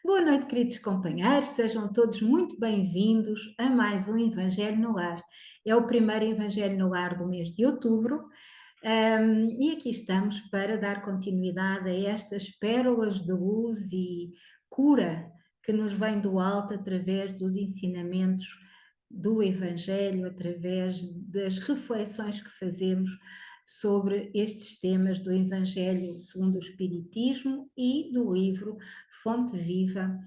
Boa noite, queridos companheiros, sejam todos muito bem-vindos a mais um Evangelho no Lar. É o primeiro Evangelho no Lar do mês de outubro, e aqui estamos para dar continuidade a estas pérolas de luz e cura que nos vem do alto através dos ensinamentos do Evangelho, através das reflexões que fazemos sobre estes temas do Evangelho segundo o Espiritismo e do livro Fonte Viva,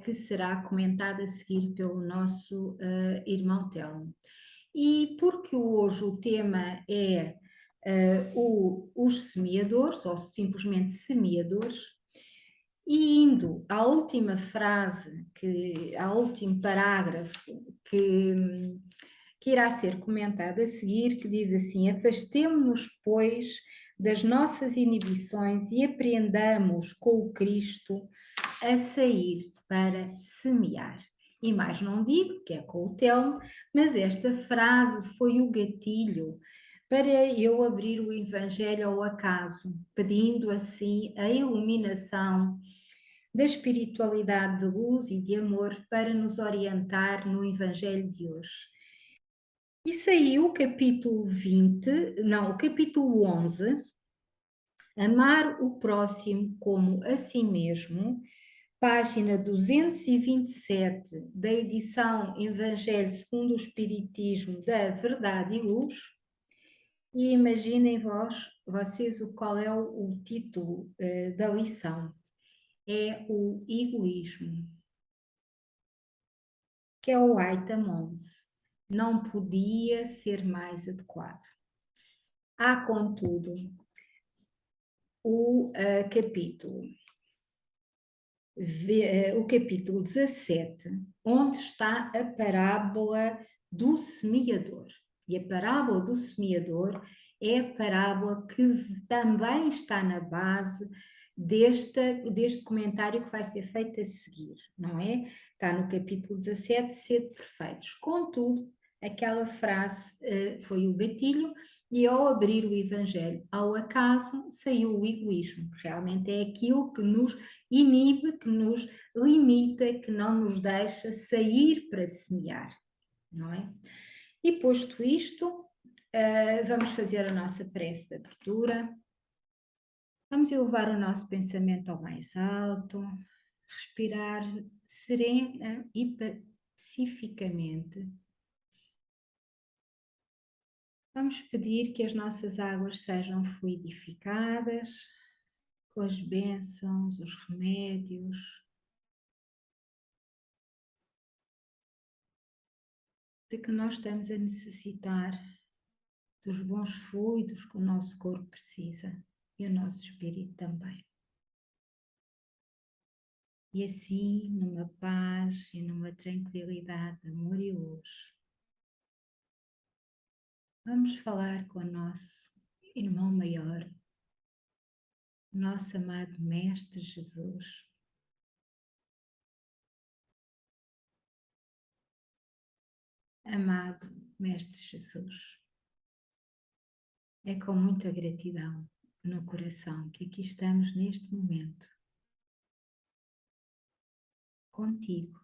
que será comentada a seguir pelo nosso irmão Telmo. E porque hoje o tema é os semeadores, ou simplesmente semeadores, e indo à última frase, ao último parágrafo que irá ser comentado a seguir, que diz assim: afastemo-nos, pois, das nossas inibições e apreendamos com o Cristo a sair para semear. E mais não digo, que é com o Telmo, mas esta frase foi o gatilho para eu abrir o Evangelho ao acaso, pedindo assim a iluminação da espiritualidade de luz e de amor para nos orientar no Evangelho de hoje. E saiu o capítulo 20, não, o capítulo 11, Amar o próximo como a si mesmo, página 227 da edição Evangelho segundo o Espiritismo da Verdade e Luz. E imaginem vocês qual é o título da lição. É o egoísmo, que é o Aita Mons. Não podia ser mais adequado. Há, contudo, capítulo o capítulo 17, onde está a parábola do semeador. E a parábola do semeador é a parábola que também está na base deste comentário que vai ser feito a seguir, não é? Está no capítulo 17, sede perfeitos. Contudo, aquela frase foi o gatilho, e ao abrir o Evangelho ao acaso saiu o egoísmo, que realmente é aquilo que nos inibe, que nos limita, que não nos deixa sair para semear, não é? E posto isto, vamos fazer a nossa prece de abertura, vamos elevar o nosso pensamento ao mais alto, respirar serena e pacificamente. Vamos pedir que as nossas águas sejam fluidificadas com as bênçãos, os remédios, de que nós estamos a necessitar dos bons fluidos que o nosso corpo precisa e o nosso espírito também. E assim, numa paz e numa tranquilidade de amor e luz, vamos falar com o nosso irmão maior, nosso amado Mestre Jesus. Amado Mestre Jesus, é com muita gratidão no coração que aqui estamos neste momento, contigo,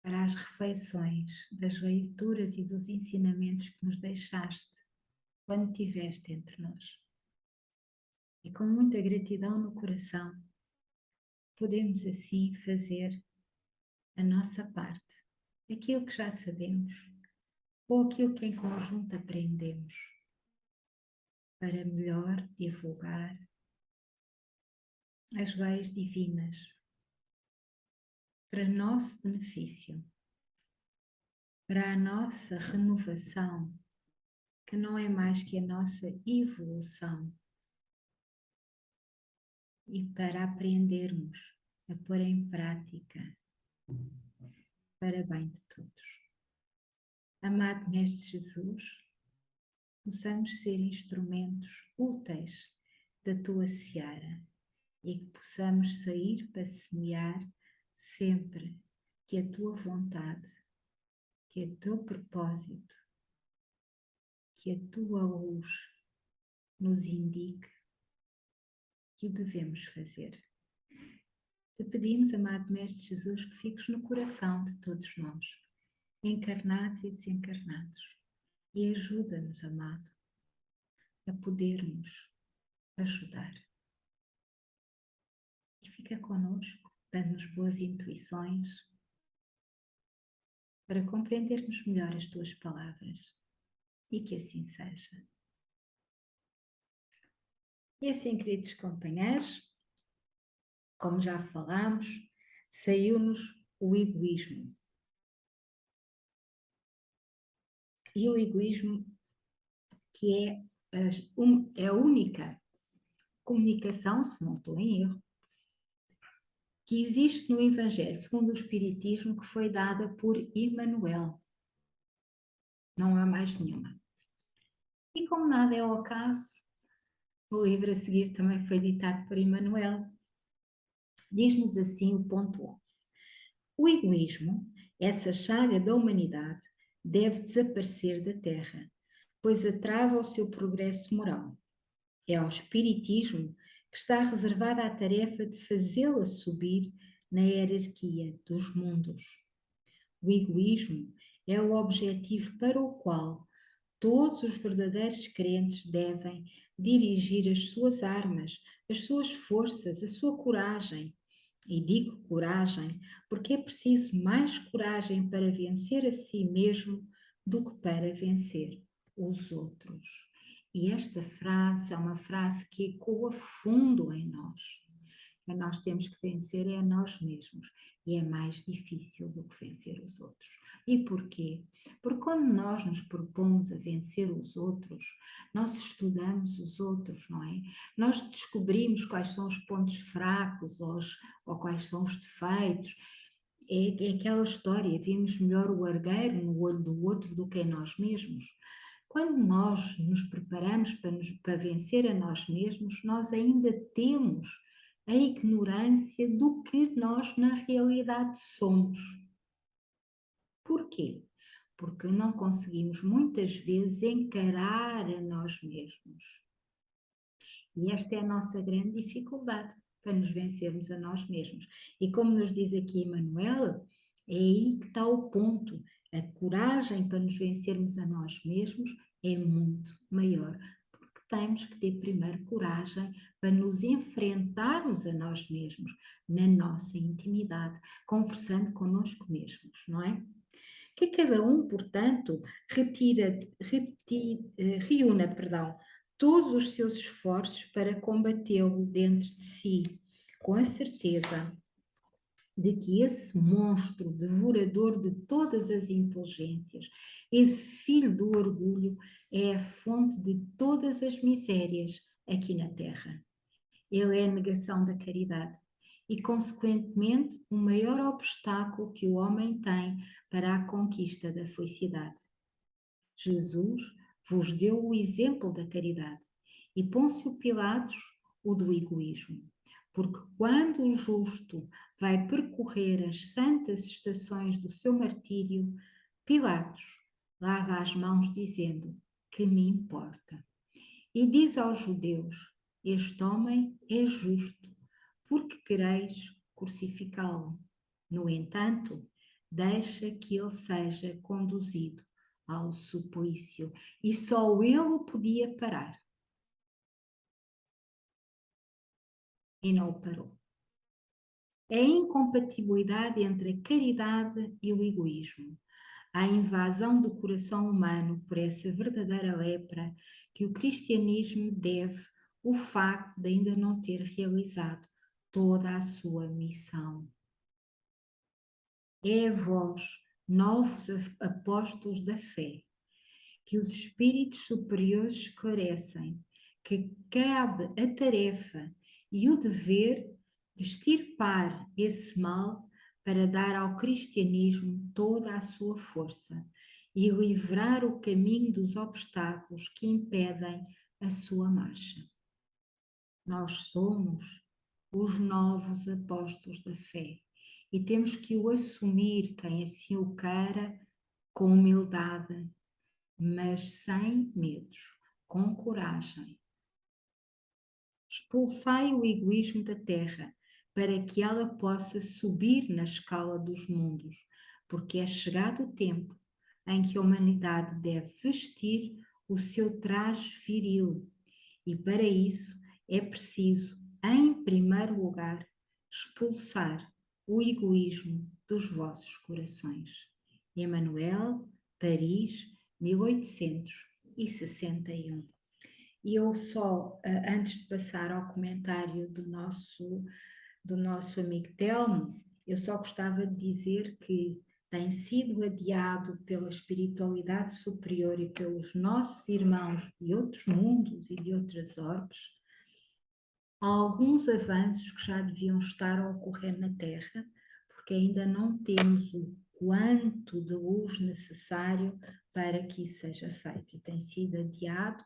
para as reflexões das leituras e dos ensinamentos que nos deixaste quando estiveste entre nós. E com muita gratidão no coração, podemos assim fazer a nossa parte, aquilo que já sabemos ou aquilo que em conjunto aprendemos, para melhor divulgar as leis divinas, para nosso benefício, para a nossa renovação, que não é mais que a nossa evolução, e para aprendermos a pôr em prática para bem de todos. Amado Mestre Jesus, possamos ser instrumentos úteis da Tua seara e que possamos sair para semear sempre que a Tua vontade, que o Teu propósito, que a Tua luz nos indique que o devemos fazer. Te pedimos, amado Mestre Jesus, que fiques no coração de todos nós, encarnados e desencarnados, e ajuda-nos, amado, a podermos ajudar. E fica connosco, dando-nos boas intuições, para compreendermos melhor as tuas palavras, e que assim seja. E assim, queridos companheiros, como já falámos, saiu-nos o egoísmo. E o egoísmo que é a única comunicação, se não estou em erro, que existe no Evangelho, segundo o Espiritismo, que foi dada por Emmanuel. Não há mais nenhuma. E como nada é ao acaso, o livro a seguir também foi ditado por Emmanuel. Diz-nos assim o ponto 11. O egoísmo, essa chaga da humanidade, deve desaparecer da Terra, pois atrasa o seu progresso moral. É ao Espiritismo que está reservada a tarefa de fazê-la subir na hierarquia dos mundos. O egoísmo é o objetivo para o qual todos os verdadeiros crentes devem dirigir as suas armas, as suas forças, a sua coragem. E digo coragem porque é preciso mais coragem para vencer a si mesmo do que para vencer os outros. E esta frase é uma frase que ecoa fundo em nós. Que nós temos que vencer é a nós mesmos. E é mais difícil do que vencer os outros. E porquê? Porque quando nós nos propomos a vencer os outros, nós estudamos os outros, não é? Nós descobrimos quais são os pontos fracos ou quais são os defeitos. É aquela história, vemos melhor o argueiro no olho do outro do que em nós mesmos. Quando nós nos preparamos para vencer a nós mesmos, nós ainda temos a ignorância do que nós na realidade somos. Porquê? Porque não conseguimos muitas vezes encarar a nós mesmos. E esta é a nossa grande dificuldade para nos vencermos a nós mesmos. E como nos diz aqui Emmanuel, é aí que está o ponto. A coragem para nos vencermos a nós mesmos é muito maior, porque temos que ter primeiro coragem para nos enfrentarmos a nós mesmos, na nossa intimidade, conversando connosco mesmos, não é? Que cada um, portanto, reúna, todos os seus esforços para combatê-lo dentro de si, com a certeza de que esse monstro devorador de todas as inteligências, esse filho do orgulho, é a fonte de todas as misérias aqui na Terra. Ele é a negação da caridade e, consequentemente, o maior obstáculo que o homem tem para a conquista da felicidade. Jesus vos deu o exemplo da caridade e Pôncio Pilatos o do egoísmo, porque quando o justo vai percorrer as santas estações do seu martírio, Pilatos lava as mãos dizendo: que me importa? E diz aos judeus: este homem é justo, porque quereis crucificá-lo. No entanto, deixa que ele seja conduzido ao suplício, e só ele o podia parar. E não o parou. É a incompatibilidade entre a caridade e o egoísmo, a invasão do coração humano por essa verdadeira lepra que o cristianismo deve o facto de ainda não ter realizado toda a sua missão. É a vós, novos apóstolos da fé, que os espíritos superiores esclarecem, que cabe a tarefa e o dever de extirpar esse mal para dar ao cristianismo toda a sua força e livrar o caminho dos obstáculos que impedem a sua marcha. Nós somos os novos apóstolos da fé e temos que o assumir, quem assim o queira, com humildade, mas sem medos, com coragem. Expulsai o egoísmo da terra, para que ela possa subir na escala dos mundos, porque é chegado o tempo em que a humanidade deve vestir o seu traje viril, e para isso é preciso, em primeiro lugar, expulsar o egoísmo dos vossos corações. Emmanuel, Paris, 1861. E eu só, antes de passar ao comentário do nosso amigo Telmo, eu só gostava de dizer que tem sido adiado pela espiritualidade superior e pelos nossos irmãos de outros mundos e de outras orbes, alguns avanços que já deviam estar a ocorrer na Terra, porque ainda não temos o quanto de luz necessário para que isso seja feito. E tem sido adiado,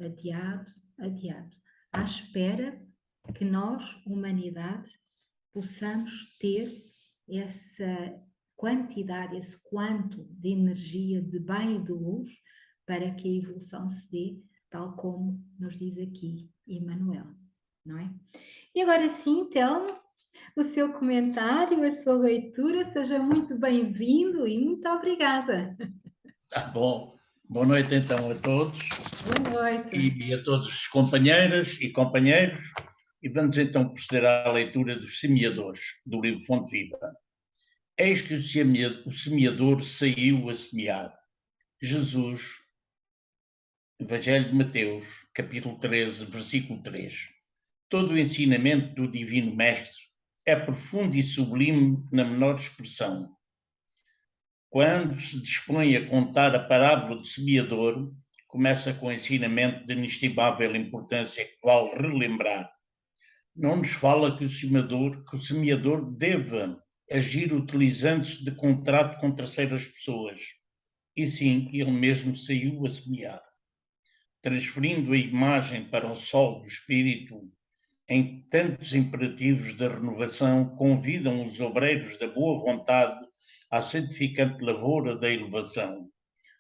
adiado, adiado, à espera que nós, humanidade, possamos ter essa quantidade, esse quanto de energia, de bem e de luz, para que a evolução se dê, tal como nos diz aqui Emmanuel, não é? E agora sim, então, o seu comentário, a sua leitura, seja muito bem-vindo e muito obrigada. Tá bom. Boa noite então a todos. Boa noite. E a todos os companheiras e companheiros. E vamos então proceder à leitura dos semeadores, do livro Fonte Viva. Eis que o semeador saiu a semear. Jesus, Evangelho de Mateus, capítulo 13, versículo 3. Todo o ensinamento do Divino Mestre é profundo e sublime na menor expressão. Quando se dispõe a contar a parábola do semeador, começa com o ensinamento de inestimável importância que vale relembrar. Não nos fala que o semeador deva agir utilizando-se de contrato com terceiras pessoas, e sim que ele mesmo saiu a semear. Transferindo a imagem para o sol do espírito, em tantos imperativos da renovação convidam os obreiros da boa vontade à santificante lavoura da elevação.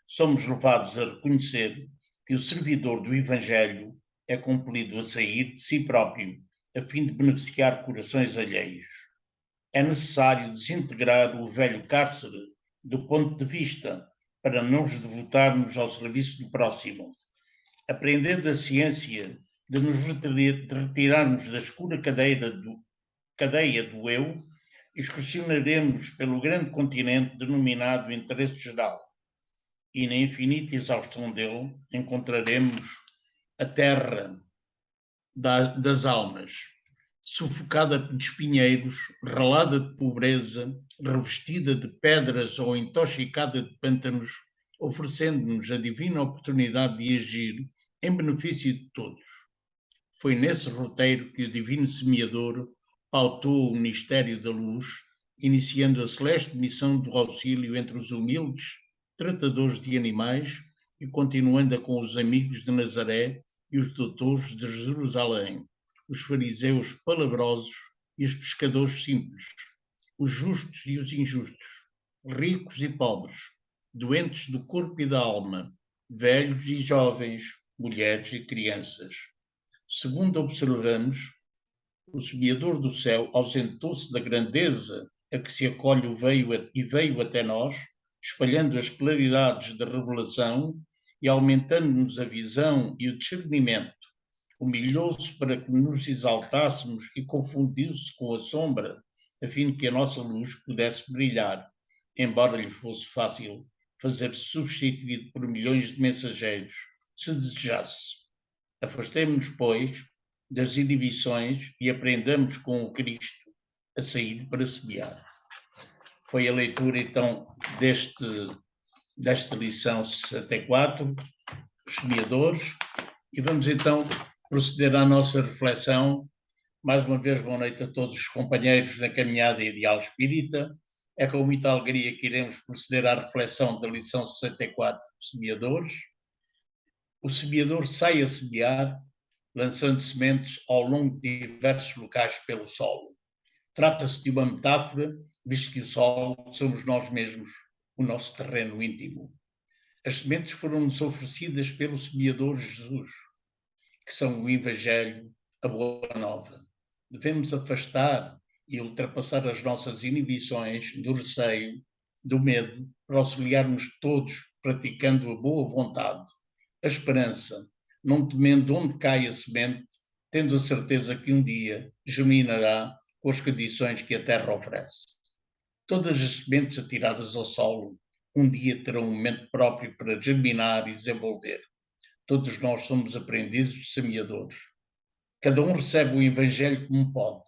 Somos levados a reconhecer que o servidor do Evangelho é compelido a sair de si próprio, a fim de beneficiar corações alheios. É necessário desintegrar o velho cárcere do ponto de vista para não nos devotarmos ao serviço do próximo. Aprendendo a ciência de nos retirarmos da escura cadeia do eu, excursionaremos pelo grande continente denominado interesse geral, e na infinita exaustão dele encontraremos a terra das almas, sufocada de espinheiros, ralada de pobreza, revestida de pedras ou intoxicada de pântanos, oferecendo-nos a divina oportunidade de agir em benefício de todos. Foi nesse roteiro que o divino semeador pautou o ministério da luz, iniciando a celeste missão do auxílio entre os humildes tratadores de animais e continuando com os amigos de Nazaré e os doutores de Jerusalém, os fariseus palabrosos e os pescadores simples, os justos e os injustos, ricos e pobres, doentes do corpo e da alma, velhos e jovens, mulheres e crianças. Segundo observamos, o semeador do céu ausentou-se da grandeza a que se acolhe e veio até nós, espalhando as claridades da revelação e aumentando-nos a visão e o discernimento. Humilhou-se para que nos exaltássemos e confundiu-se com a sombra, a fim de que a nossa luz pudesse brilhar, embora lhe fosse fácil fazer-se substituído por milhões de mensageiros, se desejasse. Afastemo-nos, pois, das inibições e aprendamos com o Cristo a sair para semear. Foi a leitura, então, desta lição 64, os semeadores, e vamos, então, proceder à nossa reflexão. Mais uma vez, boa noite a todos os companheiros na caminhada ideal espírita. É com muita alegria que iremos proceder à reflexão da lição 64, semeadores. O semeador sai a semear, lançando sementes ao longo de diversos locais pelo solo. Trata-se de uma metáfora, visto que o solo somos nós mesmos, o nosso terreno íntimo. As sementes foram-nos oferecidas pelo semeador Jesus, que são o Evangelho, a Boa Nova. Devemos afastar e ultrapassar as nossas inibições do receio, do medo, para auxiliarmos todos praticando a boa vontade, a esperança, não temendo onde cai a semente, tendo a certeza que um dia germinará com as condições que a terra oferece. Todas as sementes atiradas ao solo um dia terão um momento próprio para germinar e desenvolver. Todos nós somos aprendizes semeadores. Cada um recebe o Evangelho como pode.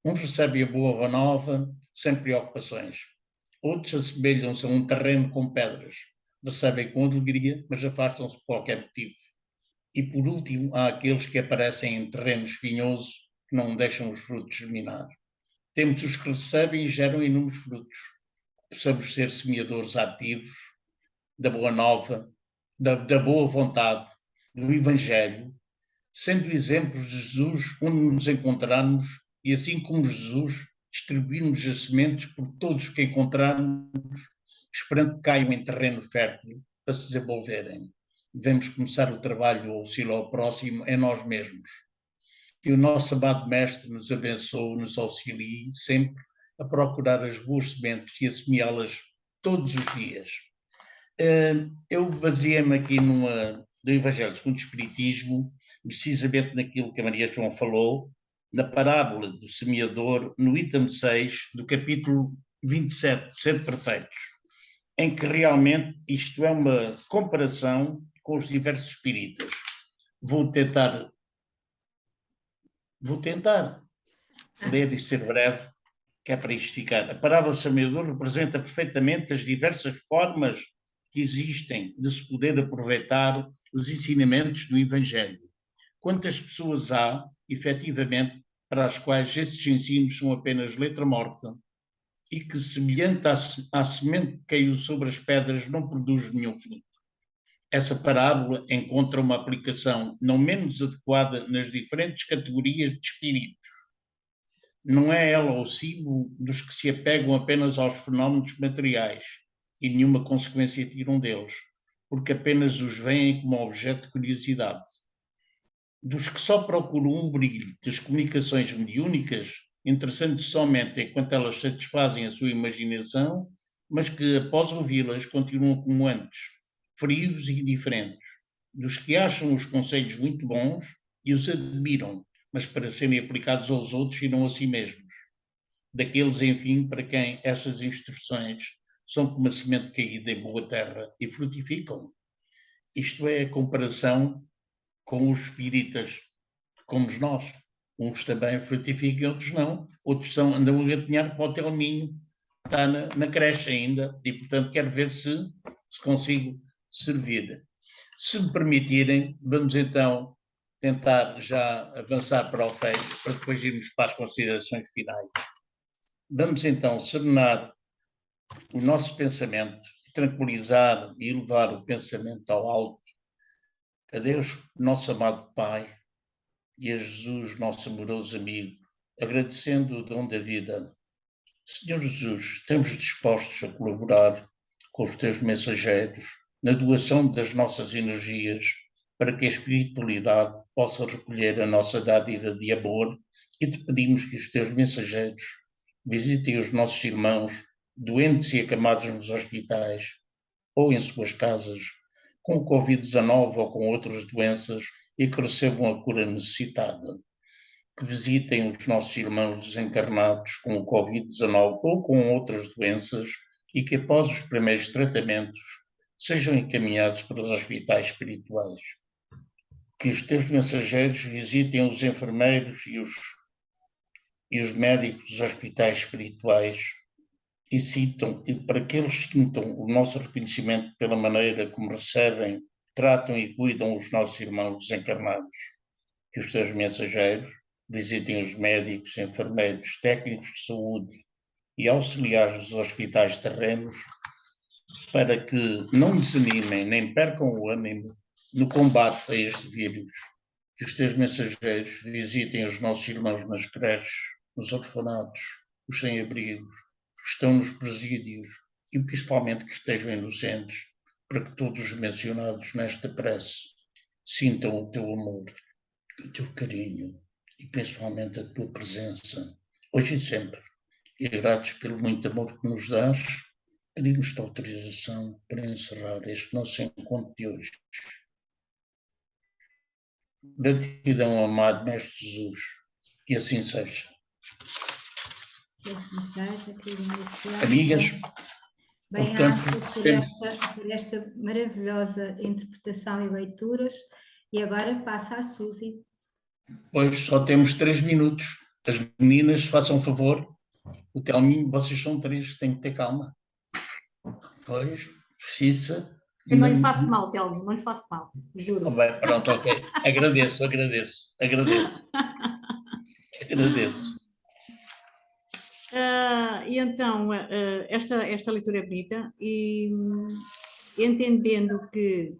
Uns recebem a boa nova sem preocupações. Outros assemelham-se a um terreno com pedras. Recebem com alegria, mas afastam-se por qualquer motivo. E por último, há aqueles que aparecem em terreno espinhoso que não deixam os frutos germinar. Temos os que recebem e geram inúmeros frutos. Possamos ser semeadores ativos da boa nova, da boa vontade, do Evangelho, sendo exemplos de Jesus onde nos encontrarmos e assim como Jesus distribuirmos as sementes por todos que encontrarmos, esperando que caiam em terreno fértil para se desenvolverem. Devemos começar o trabalho ao auxílio ao próximo em nós mesmos. Que o nosso amado Mestre nos abençoe, nos auxilie sempre a procurar as boas sementes e a semeá-las todos os dias. Eu baseei-me aqui no Evangelho segundo o Espiritismo, precisamente naquilo que a Maria João falou, na parábola do semeador, no item 6 do capítulo 27, Sede Perfeitos, em que realmente isto é uma comparação com os diversos espíritas. Vou tentar ler e ser breve, que é para isto ficar. A parábola do semeador representa perfeitamente as diversas formas que existem de se poder aproveitar os ensinamentos do Evangelho. Quantas pessoas há, efetivamente, para as quais esses ensinos são apenas letra morta e que, semelhante à semente que caiu sobre as pedras, não produz nenhum fruto. Essa parábola encontra uma aplicação não menos adequada nas diferentes categorias de espíritos. Não é ela o símbolo dos que se apegam apenas aos fenómenos materiais e nenhuma consequência tiram deles, porque apenas os veem como objeto de curiosidade. Dos que só procuram um brilho das comunicações mediúnicas, interessantes somente enquanto elas satisfazem a sua imaginação, mas que após ouvi-las continuam como antes, frios e indiferentes. Dos que acham os conselhos muito bons e os admiram, mas para serem aplicados aos outros e não a si mesmos. Daqueles, enfim, para quem estas instruções são como uma semente caída em boa terra e frutificam. Isto é a comparação com os espíritas, como nós. Uns também frutificam, outros não. Outros andam a gatinhar para o teu minho, está na creche ainda, e portanto quero ver se consigo servir. Se me permitirem, vamos então tentar já avançar para o fecho, para depois irmos para as considerações finais. Vamos então serenar o nosso pensamento, tranquilizar e elevar o pensamento ao alto, a Deus, nosso amado Pai, e a Jesus, nosso amoroso amigo, agradecendo o dom da vida. Senhor Jesus, estamos dispostos a colaborar com os teus mensageiros na doação das nossas energias para que a espiritualidade possa recolher a nossa dádiva de amor e te pedimos que os teus mensageiros visitem os nossos irmãos doentes e acamados nos hospitais ou em suas casas com o Covid-19 ou com outras doenças e que recebam a cura necessitada. Que visitem os nossos irmãos desencarnados com o Covid-19 ou com outras doenças e que após os primeiros tratamentos sejam encaminhados para os hospitais espirituais. Que os teus mensageiros visitem os enfermeiros e os médicos dos hospitais espirituais e para que eles sintam o nosso reconhecimento pela maneira como recebem, tratam e cuidam os nossos irmãos desencarnados. Que os teus mensageiros visitem os médicos, enfermeiros, técnicos de saúde e auxiliares dos hospitais terrenos para que não desanimem nem percam o ânimo no combate a este vírus. Que os teus mensageiros visitem os nossos irmãos nas creches, nos orfanatos, os sem-abrigos, que estão nos presídios e principalmente que estejam inocentes, para que todos os mencionados nesta prece sintam o teu amor, o teu carinho e principalmente a tua presença, hoje e sempre, e gratos pelo muito amor que nos dás, pedimos-te autorização para encerrar este nosso encontro de hoje. Gratidão, amado Mestre Jesus, que assim seja. Que assim seja, querida. Amigas, Bem, portanto, por esta maravilhosa interpretação e leituras. E agora passa a Suzy. pois só temos 3 minutos. As meninas, façam favor. O Telminho, vocês são 3, têm que ter calma. Pois, precisa. Eu não lhe faço mal, Telmo, não lhe faço mal, juro. Oh, bem, pronto, ok. Agradeço. E então, esta leitura é bonita e entendendo que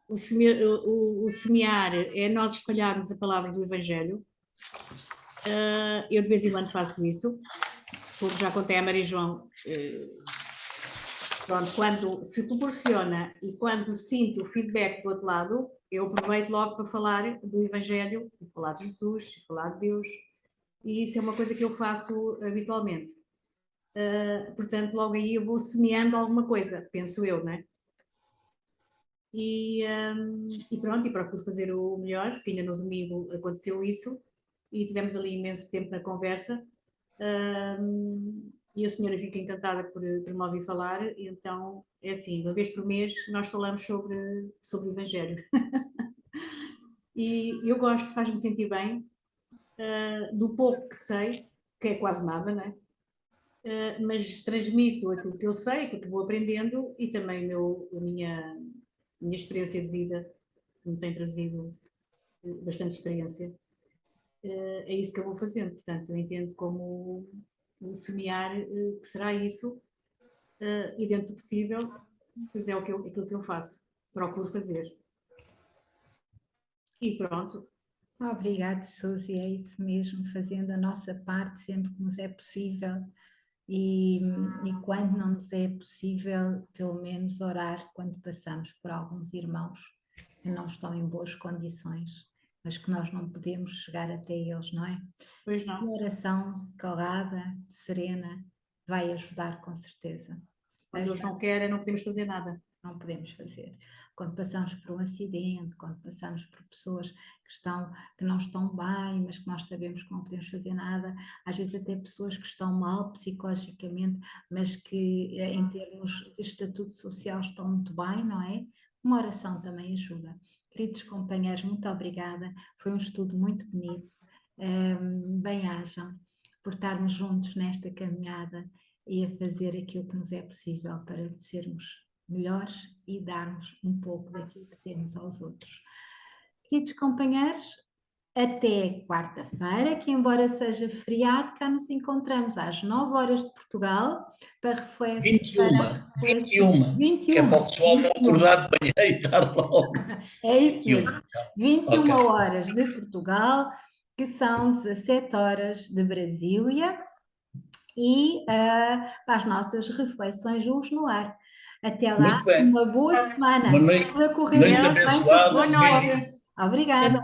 o semear é nós espalharmos a palavra do Evangelho, eu de vez em quando faço isso, como já contei à Maria João, pronto, quando se proporciona e quando sinto o feedback do outro lado, eu aproveito logo para falar do Evangelho, para falar de Jesus, falar de Deus, e isso é uma coisa que eu faço habitualmente. Portanto, logo aí eu vou semeando alguma coisa, penso eu, né? E pronto, e procuro fazer o melhor, que ainda no domingo aconteceu isso, e tivemos ali imenso tempo na conversa, e a senhora fica encantada por me ouvir falar, e então é assim, uma vez por mês nós falamos sobre o Evangelho. E eu gosto, faz-me sentir bem, do pouco que sei, que é quase nada, não é? Mas transmito aquilo que eu sei, aquilo que vou aprendendo e também a minha experiência de vida, que me tem trazido bastante experiência. É isso que eu vou fazendo, portanto, eu entendo como o semear, que será isso, e dentro do possível, pois é aquilo que eu faço, procuro fazer. E pronto. Obrigada, Suzy, é isso mesmo, fazendo a nossa parte sempre que nos é possível e quando não nos é possível, pelo menos orar quando passamos por alguns irmãos que não estão em boas condições, mas que nós não podemos chegar até eles, não é? Pois não. Uma oração calada, serena, vai ajudar com certeza. Quando eles não querem, não podemos fazer nada. Não podemos fazer. Quando passamos por um acidente, quando passamos por pessoas que não estão bem, mas que nós sabemos que não podemos fazer nada, às vezes até pessoas que estão mal psicologicamente, mas que em termos de estatuto social estão muito bem, não é? Uma oração também ajuda. Queridos companheiros, muito obrigada. Foi um estudo muito bonito. Bem-ajam por estarmos juntos nesta caminhada e a fazer aquilo que nos é possível para sermos melhores e darmos um pouco daquilo que temos aos outros. Queridos companheiros, até quarta-feira, que embora seja feriado, cá nos encontramos às 9 horas de Portugal para reflexão. 21. Que é para o pessoal não acordar de manhã e estar logo. É isso mesmo. 21 horas de Portugal, que são 17 horas de Brasília, e para as nossas reflexões Luz no Ar. Até lá, uma boa semana. Boa noite. Boa noite. Boa noite. Obrigada.